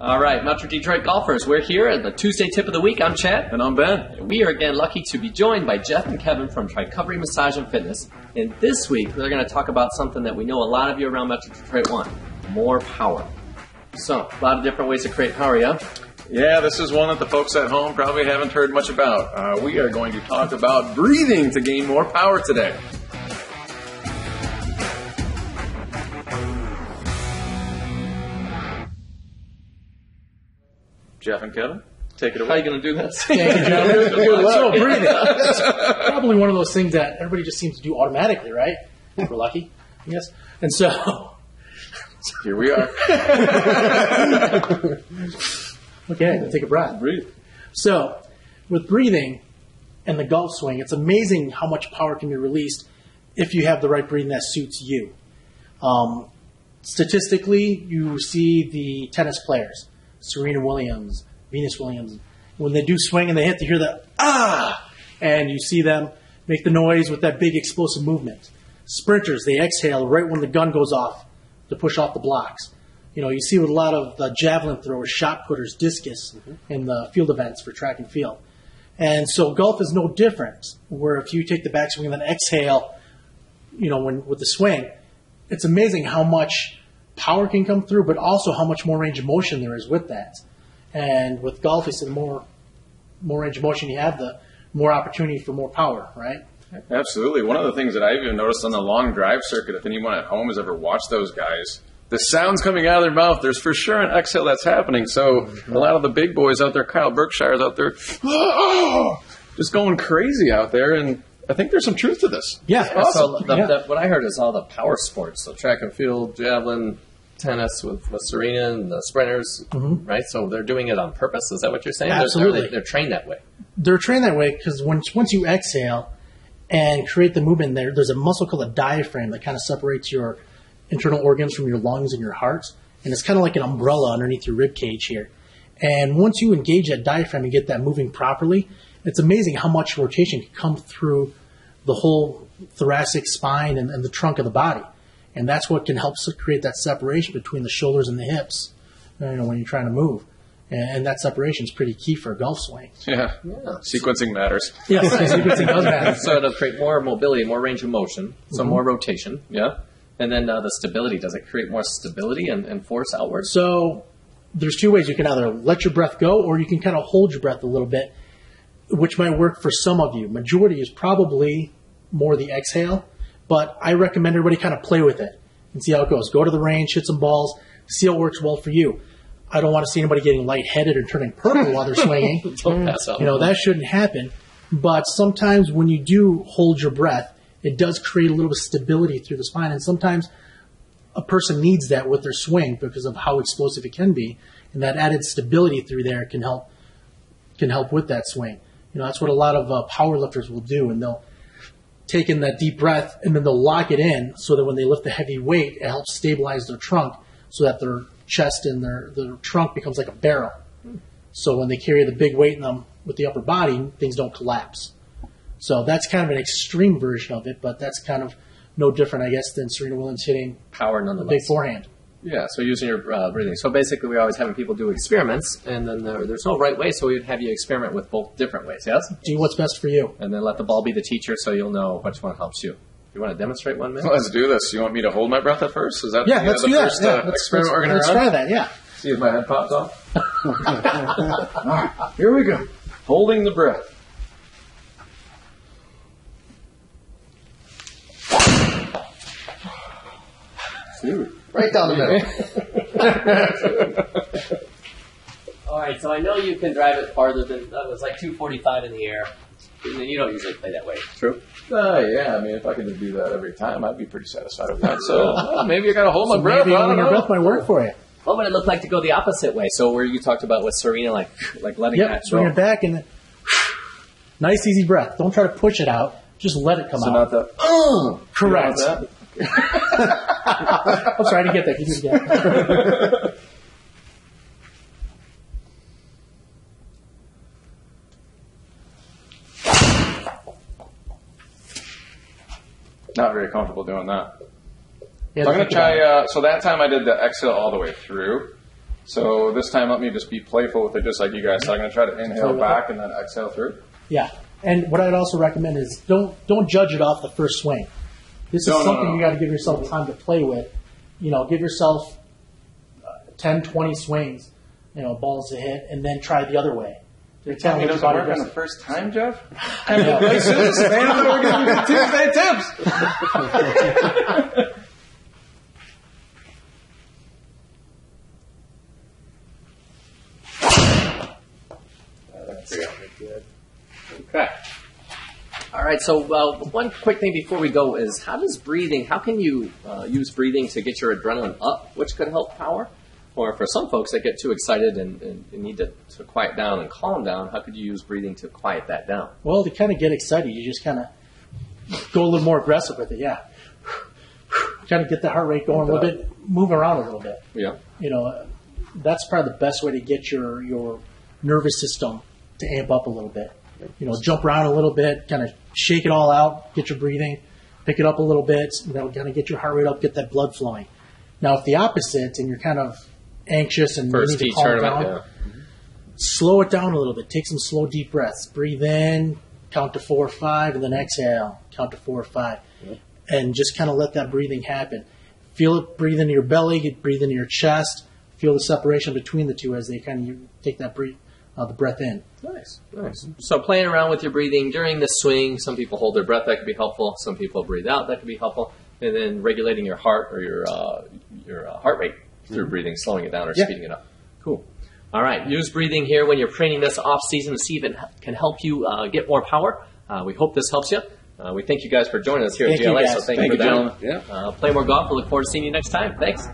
All right, Metro Detroit golfers, we're here at the Tuesday Tip of the Week. I'm Chad. And I'm Ben. And we are again lucky to be joined by Jeff and Kevin from Tricovery Massage and Fitness. And this week, we're going to talk about something that we know a lot of you around Metro Detroit want, more power. So, a lot of different ways to create power, yeah? Yeah, this is one that the folks at home probably haven't heard much about. We are going to talk about breathing to gain more power today. Jeff and Kevin, take it away. How are you going to do this? Thank you, gentlemen. So, breathing. It's probably one of those things that everybody just seems to do automatically, right? If we're lucky, yes. And so... Here we are. Okay, take a breath. Breathe. So, with breathing and the golf swing, it's amazing how much power can be released if you have the right breathing that suits you. Statistically, you see the tennis players, Serena Williams, Venus Williams, when they do swing and they hit, to hear the ah, and you see them make the noise with that big explosive movement. Sprinters, they exhale right when the gun goes off to push off the blocks. You know, you see with a lot of the javelin throwers, shot putters, discus in the field events for track and field. And so golf is no different, where if you take the backswing and then exhale, you know, with the swing, it's amazing how much power can come through, but also how much more range of motion there is with that. And with golf, it's the more range of motion you have, the more opportunity for more power, right? Absolutely. One of the things that I've even noticed on the long drive circuit, if anyone at home has ever watched those guys, the sounds coming out of their mouth, there's for sure an exhale that's happening. So a lot of the big boys out there, Kyle Berkshire's out there, just going crazy out there, and I think there's some truth to this. Yeah. Awesome. So what I heard is all the power sports, so track and field, javelin, tennis with Serena and the sprinters, right? So they're doing it on purpose. Is that what you're saying? Absolutely. They're trained that way. They're trained that way because once you exhale and create the movement there's a muscle called a diaphragm that kind of separates your internal organs from your lungs and your heart. And it's kind of like an umbrella underneath your rib cage here. And once you engage that diaphragm and get that moving properly, it's amazing how much rotation can come through the whole thoracic spine and the trunk of the body. And that's what can help create that separation between the shoulders and the hips, you know, when you're trying to move. And that separation is pretty key for a golf swing. Yeah. Sequencing matters. Yes, sequencing does matter. So it'll create more mobility, more range of motion, so more rotation, yeah? And then the stability, does it create more stability and force outwards? So there's two ways. You can either let your breath go or you can kind of hold your breath a little bit, which might work for some of you. Majority is probably more the exhale, but I recommend everybody kind of play with it and see how it goes. Go to the range, hit some balls, see how it works well for you. I don't want to see anybody getting lightheaded or turning purple while they're swinging. Don't pass out. You know, that shouldn't happen. But sometimes when you do hold your breath, it does create a little bit of stability through the spine. And sometimes a person needs that with their swing because of how explosive it can be. And that added stability through there can help with that swing. You know, that's what a lot of power lifters will do. And they'll take in that deep breath and then they'll lock it in so that when they lift the heavy weight, it helps stabilize their trunk so that their chest and their trunk becomes like a barrel. So when they carry the big weight in them with the upper body, things don't collapse. So that's kind of an extreme version of it, but that's kind of no different, I guess, than Serena Williams hitting power a nonetheless. big forehand. Yeah, so using your breathing. So basically we're always having people do experiments, and then there's no right way, so we'd have you experiment with both different ways, yes? Do what's best for you. And then let the ball be the teacher so you'll know which one helps you. You want to demonstrate one minute? Let's do this. You want me to hold my breath at first? Is that Let's the do first that. experiment we're going to Let's run? try that, yeah. See if my head pops off. All right, here we go. Holding the breath. Right down the middle. All right, so I know you can drive it farther than, that was like 245 in the air. You don't usually play that way. True? Yeah, I mean, if I could just do that every time, I'd be pretty satisfied with that. So maybe I got to hold my breath. Maybe holding your breath might work for you. What would it look like to go the opposite way? So where you talked about with Serena, like letting that swing go. it back and nice, easy breath. Don't try to push it out. Just let it come out. Not the, correct. You know I'm sorry, I didn't get that. Can you do it again? Not very comfortable doing that. Yeah, So I'm going to try, so that time I did the exhale all the way through. So this time, let me just be playful with it, just like you guys. So I'm going to try to inhale back and then exhale through. Yeah. And what I'd also recommend is don't judge it off the first swing. This is something you got to give yourself time to play with. Give yourself 10, 20 swings, balls to hit, and then try the other way. You're telling me it doesn't work on the first time, Jeff? I know. Like, seriously, man, I thought we were going to do Tuesday tips. Okay. All right. So one quick thing before we go is how can you use breathing to get your adrenaline up, which could help power? Or for some folks that get too excited and need to quiet down and calm down, how could you use breathing to quiet that down? Well, to kind of get excited, you just kind of go a little more aggressive with it, yeah. Kind of get the heart rate going a little bit, move around a little bit. Yeah. That's probably the best way to get your nervous system to amp up a little bit. Jump around a little bit, kind of shake it all out, get your breathing, pick it up a little bit, kind of get your heart rate up, get that blood flowing. Now, if the opposite, and you're kind of anxious and you need to calm down, slow it down a little bit. Take some slow, deep breaths. Breathe in, count to 4 or 5, and then exhale, count to 4 or 5. And just kind of let that breathing happen. Feel it breathe into your belly, breathe into your chest. Feel the separation between the two as they kind of take that the breath in. Nice. So playing around with your breathing during the swing, some people hold their breath, that could be helpful. Some people breathe out, that could be helpful. And then regulating your heart or your heart rate through breathing, slowing it down or speeding it up. Cool. All right. Use breathing here when you're training this off season to see if it can help you get more power. We hope this helps you. We thank you guys for joining us here at GLA. So thank you for that. Yeah. Play more golf. We look forward to seeing you next time. Thanks.